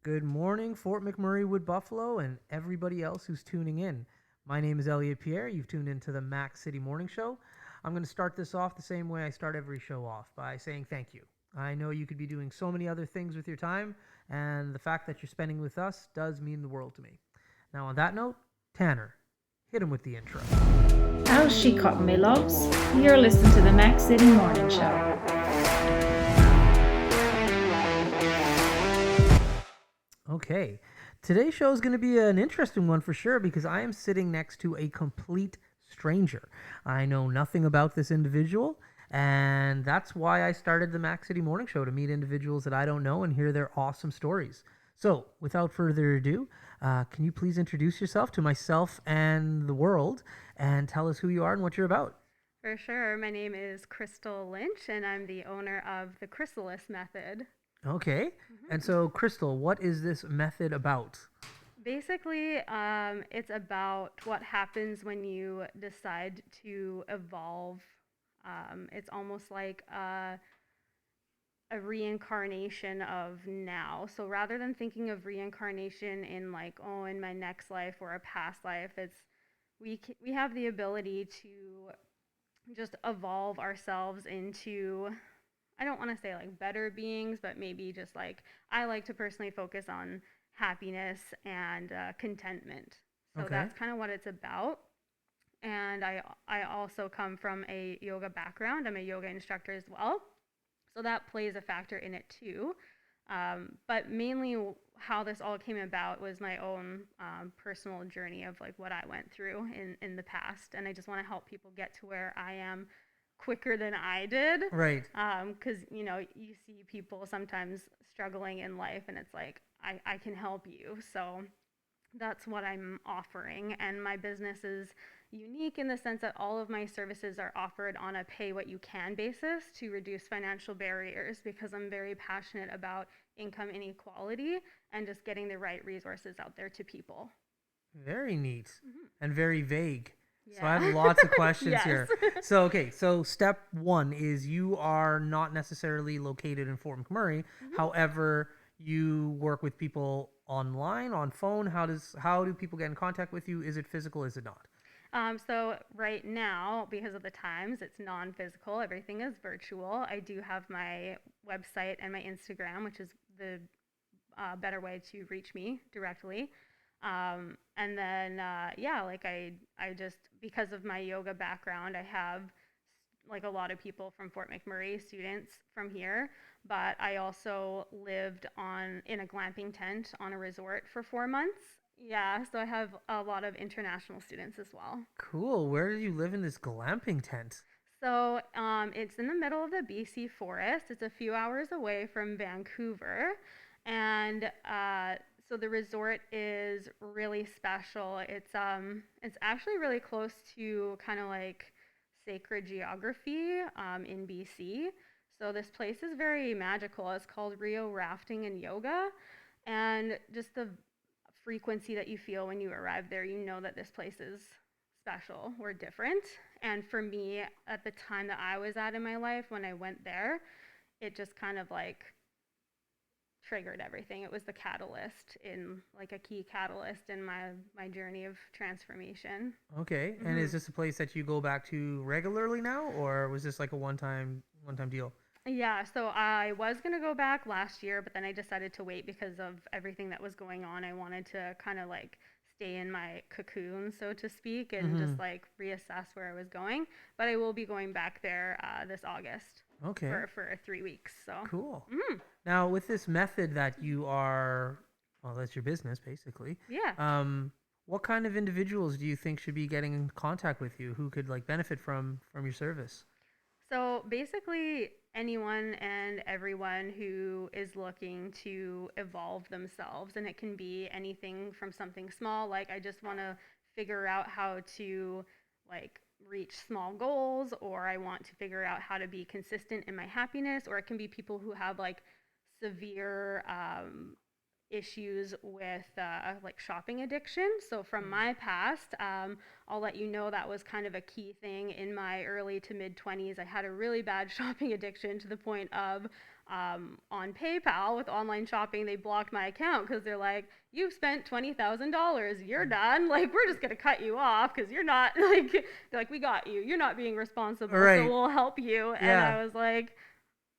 Good morning, Fort McMurray, Wood Buffalo, and everybody else who's tuning in. My name is Elliot Pierre. You've tuned into the Mac City Morning Show. I'm going to start this off the same way I start every show off, by saying thank you. I know you could be doing so many other things with your time, and the fact that you're spending with us does mean the world to me. Now, on that note, Tanner, hit him with the intro. How's she cutting me, loves? You're listening to the Mac City Morning Show. Okay, today's show is going to be an interesting one for sure because I am sitting next to a complete stranger. I know nothing about this individual, and that's why I started the Mac City Morning Show, to meet individuals that I don't know and hear their awesome stories. So, without further ado, can you please introduce yourself to myself and the world and tell us who you are and what you're about? For sure. My name is Crystal Lynch, and I'm the owner of the Chrysalis Method. Okay, and so Crystal, what is this method about? Basically, it's about what happens when you decide to evolve. It's almost like a reincarnation of now. So rather than thinking of reincarnation in like, oh, in my next life or a past life, it's we have the ability to just evolve ourselves into, I don't want to say like better beings, but maybe just like I like to personally focus on happiness and contentment. So Okay. that's kind of what it's about. And I also come from a yoga background. I'm a yoga instructor as well. So that plays a factor in it too. But mainly how this all came about was my own personal journey of like what I went through in the past. And I just want to help people get to where I am quicker than I did. Right. Because, you see people sometimes struggling in life and it's like, I can help you. So that's what I'm offering. And my business is unique in the sense that all of my services are offered on a pay what you can basis to reduce financial barriers because I'm very passionate about income inequality and just getting the right resources out there to people. Very neat and very vague. So I Yeah. have lots of questions Yes. here. So, okay, so step one is you are not necessarily located in Fort McMurray. However, you work with people online, on phone. How do people get in contact with you? Is it physical? Is it not? So right now, because of the times, it's non-physical. Everything is virtual. I do have my website and my Instagram, which is the better way to reach me directly. And then, yeah, like I just, because of my yoga background, I have like a lot of people from Fort McMurray, students from here, but I also lived in a glamping tent on a resort for 4 months. Yeah, so I have a lot of international students as well. Cool. Where do you live in this glamping tent? So it's in the middle of the BC forest. It's a few hours away from Vancouver. And so the resort is really special. It's actually really close to kind of like sacred geography in BC. So this place is very magical. It's called Rio Rafting and Yoga. And just the frequency that you feel when you arrive there, you know that this place is special or different. And for me, at the time that I was at in my life when I went there, it just kind of like triggered everything. It was the catalyst in like a key catalyst in my journey of transformation. Okay. And is this a place that you go back to regularly now, or was this like a one-time deal? Yeah, so I was going to go back last year, but then I decided to wait because of everything that was going on. I wanted to kind of like stay in my cocoon, so to speak, and just like reassess where I was going. But I will be going back there this August Okay. for 3 weeks. So Cool. Now, with this method that you are, well, that's your business basically. yeah. What kind of individuals do you think should be getting in contact with you who could like benefit from your service? So basically, anyone and everyone who is looking to evolve themselves, and it can be anything from something small, like I just want to figure out how to like reach small goals, or I want to figure out how to be consistent in my happiness, or it can be people who have like severe issues with like shopping addiction. So from my past, I'll let you know that was kind of a key thing in my early to mid 20s. I had a really bad shopping addiction to the point of on PayPal with online shopping, they blocked my account because they're like, you've spent $20,000. You're done. Like, we're just going to cut you off because you're not, like, they're like, we got you. You're not being responsible. Right. So we'll help you. And Yeah. I was like,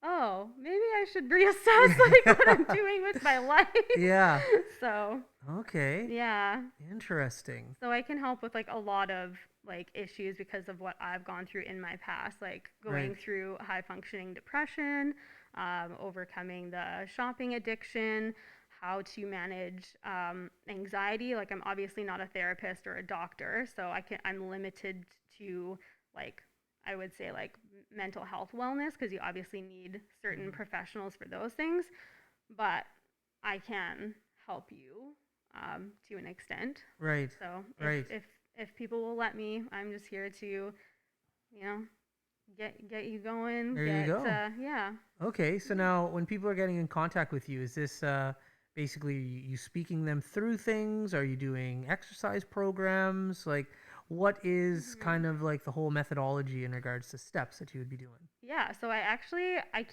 oh, maybe I should reassess like what I'm doing with my life. Yeah. So, Okay. yeah. Interesting. So I can help with like a lot of like issues because of what I've gone through in my past, like going Right. through high functioning depression, overcoming the shopping addiction, how to manage anxiety. Like I'm obviously not a therapist or a doctor, so I'm limited to like I would say like mental health wellness because you obviously need certain professionals for those things, but I can help you to an extent. Right. So Right. if people will let me, I'm just here to, you know, get you going. There you go. Yeah. Okay, so now when people are getting in contact with you, is this basically you speaking them through things? Are you doing exercise programs? Like, what is kind of like the whole methodology in regards to steps that you would be doing? Yeah. So I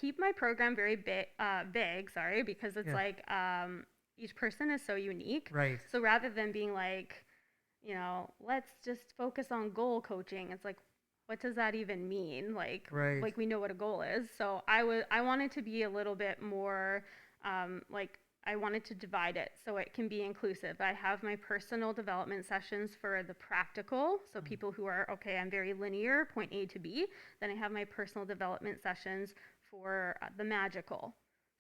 keep my program very vague. Sorry, because it's Yeah. like each person is so unique. Right. So rather than being like, let's just focus on goal coaching, it's like, what does that even mean? Right. Like we know what a goal is. So I wanted to be a little bit more like I wanted to divide it so it can be inclusive. I have my personal development sessions for the practical, so people who are okay, I'm very linear, point A to B. Then I have my personal development sessions for the magical.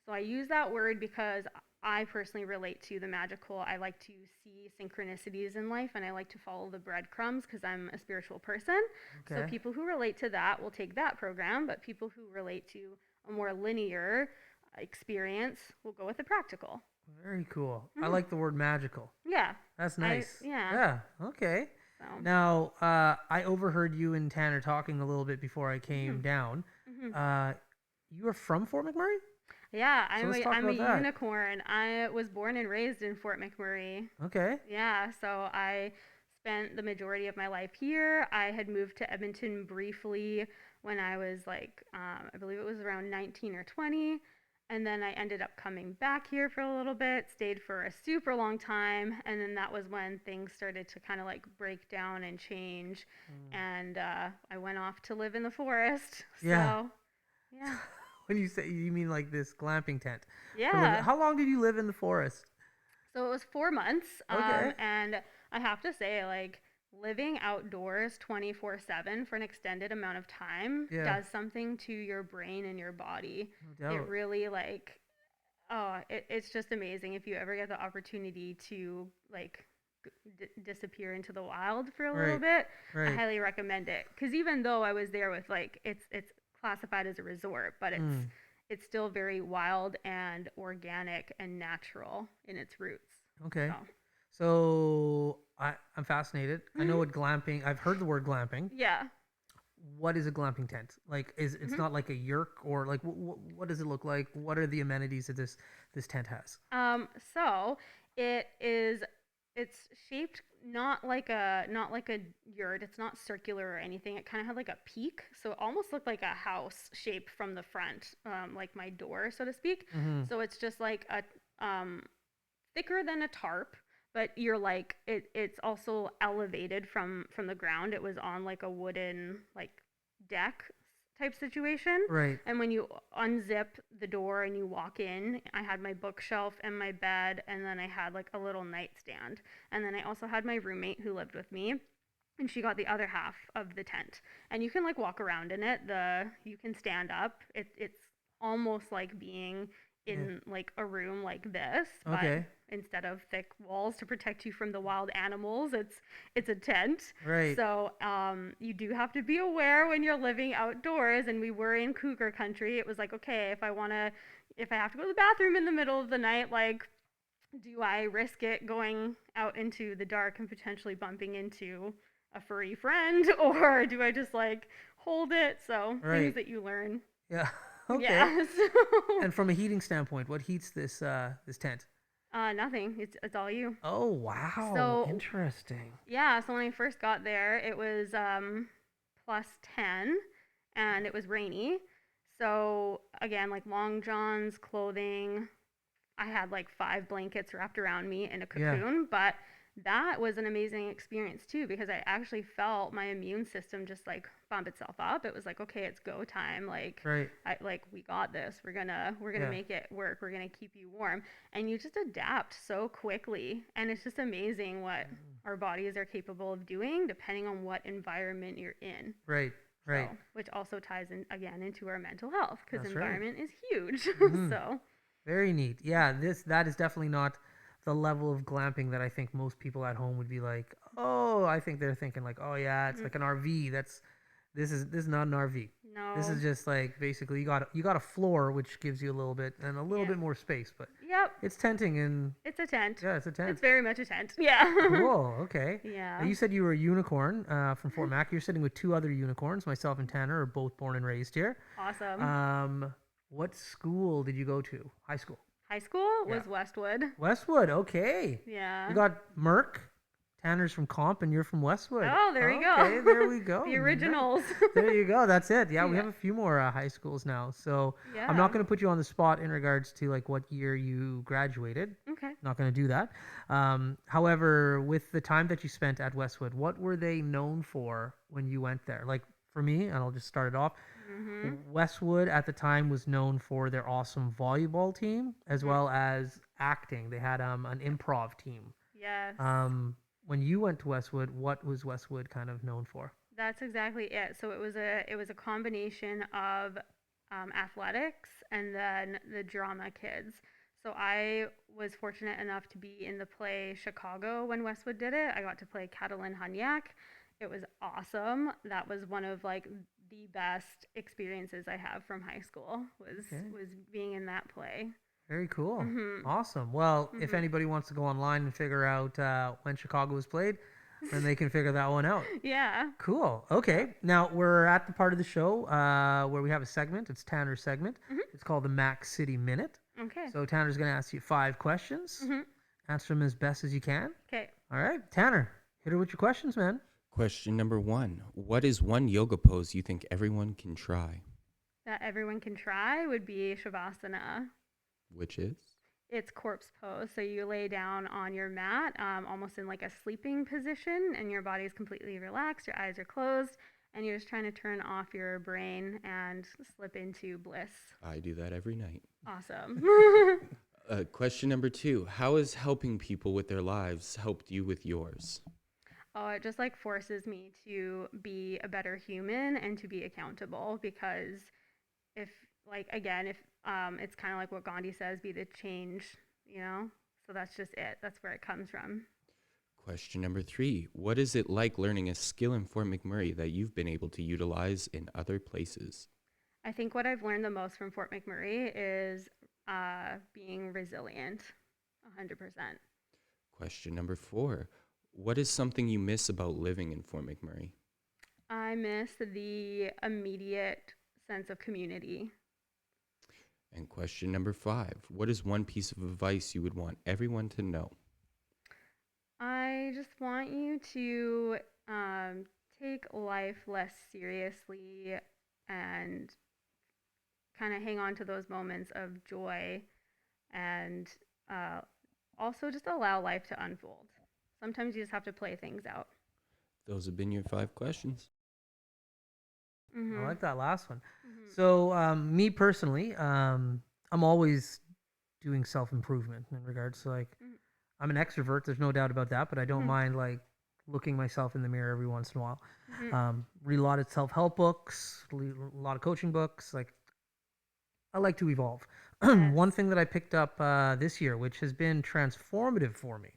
So I use that word because I personally relate to the magical. I like to see synchronicities in life and I like to follow the breadcrumbs because I'm a spiritual person. So Okay. people who relate to that will take that program, but people who relate to a more linear experience will go with the practical. Very cool. I like the word magical. Yeah. That's nice. Yeah. Yeah. Okay. So. Now, I overheard you and Tanner talking a little bit before I came down. You are from Fort McMurray? Yeah, So let's talk I'm a about that. unicorn. I was born and raised in Fort McMurray. Okay. Yeah, so I spent the majority of my life here. I had moved to Edmonton briefly when I was like, I believe it was around 19 or 20. And then I ended up coming back here for a little bit, stayed for a super long time. And then that was when things started to kind of like break down and change. And I went off to live in the forest. Yeah. So, yeah. When you say, you mean like this glamping tent? Yeah. How long did you live in the forest? So it was 4 months. Okay. And I have to say, like, living outdoors 24/7 for an extended amount of time does something to your brain and your body. No doubt. It really, like, it's just amazing if you ever get the opportunity to, like, disappear into the wild for a little bit. Right. I highly recommend it. Because even though I was there with, like, it's classified as a resort, but it's still very wild and organic and natural in its roots. Okay. So I'm fascinated. I know what glamping. I've heard the word glamping. Yeah. What is a glamping tent? Like, it's not like a yurt, or like what does it look like? What are the amenities that this tent has? So it's shaped not like a yurt. It's not circular or anything. It kind of had like a peak, so it almost looked like a house shape from the front, like my door, so to speak. So it's just like a thicker than a tarp, but you're like it's also elevated from the ground. It was on like a wooden like deck type situation. Right. And when you unzip the door and you walk in, I had my bookshelf and my bed, and then I had like a little nightstand. And then I also had my roommate who lived with me, and she got the other half of the tent. And you can like walk around in it. You can stand up. It's almost like being in like a room like this, but instead of thick walls to protect you from the wild animals, it's a tent. Right. So you do have to be aware when you're living outdoors, and we were in cougar country. It was like, okay, if I have to go to the bathroom in the middle of the night, like, do I risk it going out into the dark and potentially bumping into a furry friend, or do I just like hold it? So things that you learn. Yeah. Okay. Yeah, And from a heating standpoint, what heats this tent? Nothing. It's all you. Oh wow. So interesting. yeah. So when I first got there, it was +10, and it was rainy. So again, like long johns, clothing. I had like 5 blankets wrapped around me in a Yeah. cocoon, but that was an amazing experience too because I actually felt my immune system just like bump itself up. It was like, okay, it's go time. Like Right. we got this. We're gonna Yeah. make it work. We're gonna keep you warm. And you just adapt so quickly. And it's just amazing what our bodies are capable of doing depending on what environment you're in. Right. Right. So, which also ties in again into our mental health because That's right. environment is huge. Hmm. So, Very neat. Yeah, that is definitely not the level of glamping that I think most people at home would be like, oh, I think they're thinking like, oh yeah, it's mm, like an RV. This is not an RV. This no. is just like basically you got a floor which gives you a little bit and a little Yeah. bit more space, but Yep. it's tenting and It's a tent. yeah, it's a It's tent. very much a tent. Yeah. Cool. Okay. Now Yeah. you said you were a unicorn from Fort Mac. You're sitting with two other unicorns. Myself and Tanner are both born and raised here. Awesome. Um, what school did you go to? High school. High school Yeah. was Westwood. Westwood. Okay. You Yeah. got Merck. Tanner's from Comp, and you're from Westwood. Oh, there you go. Okay, there we go. The Nice. originals. There you go. That's it. Yeah, we Yeah. have a few more high schools now. So I'm Yeah. not going to put you on the spot in regards to like what year you graduated. Okay. Not going to do that. However, with the time that you spent at Westwood, what were they known for when you went there? Like for me, and I'll just start it off. Mhm. Westwood at the time was known for their awesome volleyball team as Mhm. well as acting. They had an improv team. Yes. When you went to Westwood, what was Westwood kind of known for? That's exactly it. So it was a combination of athletics and then the drama kids. So I was fortunate enough to be in the play Chicago when Westwood did it. I got to play Catalin Hunyak. It was awesome. That was one of like the best experiences I have from high school Okay. was being in that play. Very cool. Mhm. Awesome. Well, if Mhm. anybody wants to go online and figure out when Chicago was played, then they can figure that one out. Yeah. Cool. Okay. Now we're at the part of the show where we have a segment. It's Tanner's segment. Mhm. It's called the Mac City Minute. Okay. So Tanner's going to ask you 5 questions. Mhm. Answer them as best as you can. Okay. All right. Tanner, hit her with your questions, man. Question number 1. What is one yoga pose you think everyone can try? That everyone can try would be Shavasana. Which is? It's corpse pose. So you lay down on your mat, almost in like a sleeping position, and your body is completely relaxed, your eyes are closed, and you're just trying to turn off your brain and slip into bliss. I do that every night. Awesome. Question number 2. How has helping people with their lives helped you with yours? Oh, it just like forces me to be a better human and to be accountable because if like again if it's kind of like what Gandhi says, be the change, you know. So that's just it. That's where it comes from. Question number 3. What is it like learning a skill in Fort McMurray that you've been able to utilize in other places? I think what I've learned the most from Fort McMurray is being resilient, 100%. Question number 4. What is something you miss about living in Fort McMurray? I miss the immediate sense of community. And question number 5. What is one piece of advice you would want everyone to know? I just want you to take life less seriously and kind of hang on to those moments of joy and uh, also just allow life to unfold. Sometimes you just have to play things out. Those have been your 5 questions. I like that last one. Mhm. So, me personally, I'm always doing self improvement in regards to like, Mhm. I'm an extrovert. There's no doubt about that, but I don't Mhm. mind like looking myself in the mirror every once in a while. Mhm. Read a lot of self help books, read a lot of coaching books. Like, I like to evolve. One Yes. thing that I picked up this year, which has been transformative for me,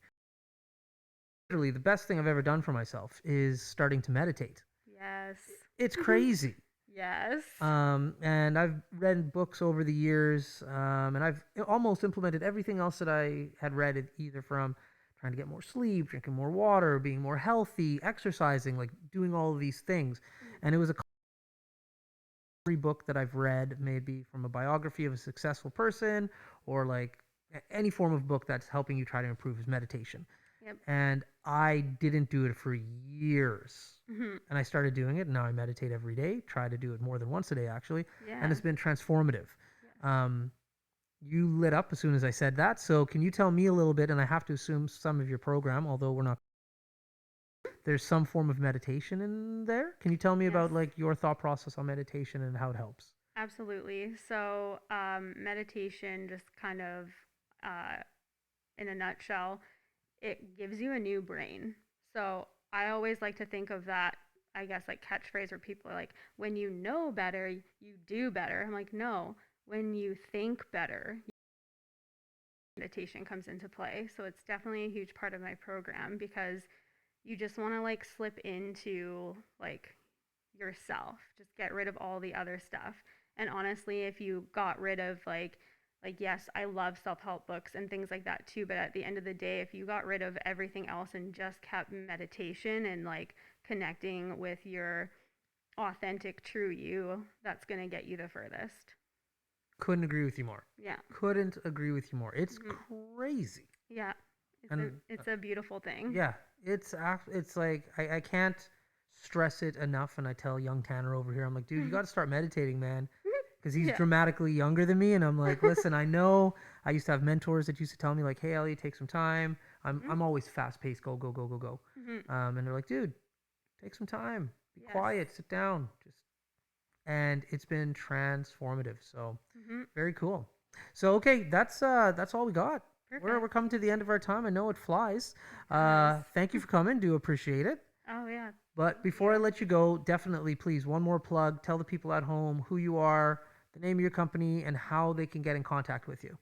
literally the best thing I've ever done for myself, is starting to meditate. Yes. It's crazy. Yes. And I've read books over the years, and I've almost implemented everything else that I had read, either from trying to get more sleep, drinking more water, being more healthy, exercising, like doing all of these things. And it was every book that I've read, maybe from a biography of a successful person or like any form of book that's helping you try to improve is meditation. Yep. And I didn't do it for years. Hmm. And I started doing it. And now I meditate every day, try to do it more than once a day, actually. Yeah. And it's been transformative. Yes. You lit up as soon as I said that. So can you tell me a little bit? And I have to assume some of your program, although we're not, there's some form of meditation in there. Can you tell me Yes. about like your thought process on meditation and how it helps? Absolutely. So, meditation, just kind of uh, in a nutshell, it gives you a new brain. So, I always like to think of that, I guess, like catchphrase where people are like, when you know better, you do better. I'm like, no, when you think better, meditation comes into play. So, it's definitely a huge part of my program because you just want to like slip into like yourself. Just get rid of all the other stuff. And honestly, if you got rid of like yes, I love self-help books and things like that too, but at the end of the day, if you got rid of everything else and just kept meditation and like connecting with your authentic true you, that's going to get you the furthest. Couldn't agree with you more. Yeah. Couldn't agree with you more. It's Hmm. crazy. Yeah. It's And it's a beautiful thing. yeah, it's like I can't stress it enough. And I tell young Tanner over here, I'm like, dude, you got to start meditating, man, because he's Yeah. dramatically younger than me. And I'm like, listen, I know I used to have mentors that used to tell me like, hey, Elliot, take some time. Hmm. I'm always fast paced, go go go go go. Hmm. And they're like, dude, take some time, be Yes. quiet, sit down, just. And it's been transformative. So Hmm. very cool. So okay, that's all we got. We're Perfect. coming to the end of our time. I know it flies. Yes. Thank you for coming. Do appreciate it. Oh yeah. But Thank before I you. let you go, definitely please one more plug. Tell the people at home who you are, the name of your company, and how they can get in contact with you.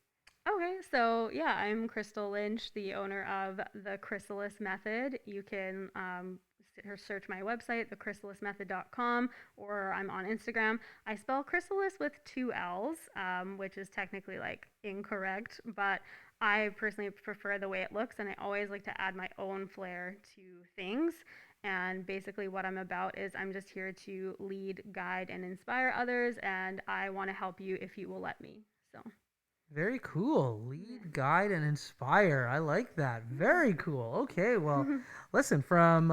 Okay, so yeah, I'm Crystal Lynch, the owner of the Chrysalis Method. You can search my website, thechrysalismethod.com, or I'm on Instagram. I spell chrysalis with two L's, which is technically like incorrect, but I personally prefer the way it looks, and I always like to add my own flair to things. And basically, what I'm about is I'm just here to lead, guide, and inspire others, and I want to help you if you will let me. So. Very cool. Yeah. Lead, guide, and inspire. I like that. Very cool. Okay, well, Yeah. listen, from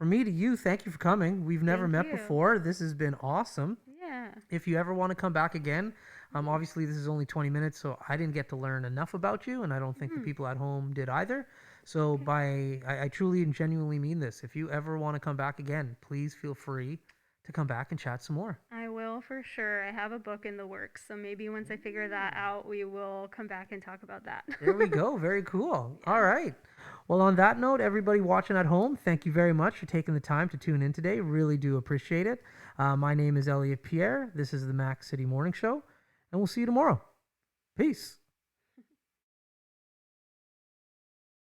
me to you, thank you for coming. We've never Thank met you. before. This has been awesome. Yeah. If you ever want to come back again, Mhm. obviously this is only 20 minutes, so I didn't get to learn enough about you, and I don't think the Mhm. people at home did either. So Okay. I truly and genuinely mean this. If you ever want to come back again, please feel free to come back and chat some more. I will for sure. I have a book in the works, so maybe once I figure that out, we will come back and talk about that. There we go. Very cool. All Yeah. right. Well, on that note, everybody watching at home, thank you very much for taking the time to tune in today. Really do appreciate it. My name is Elliot Pierre. This is the Mac City Morning Show, and we'll see you tomorrow. Peace.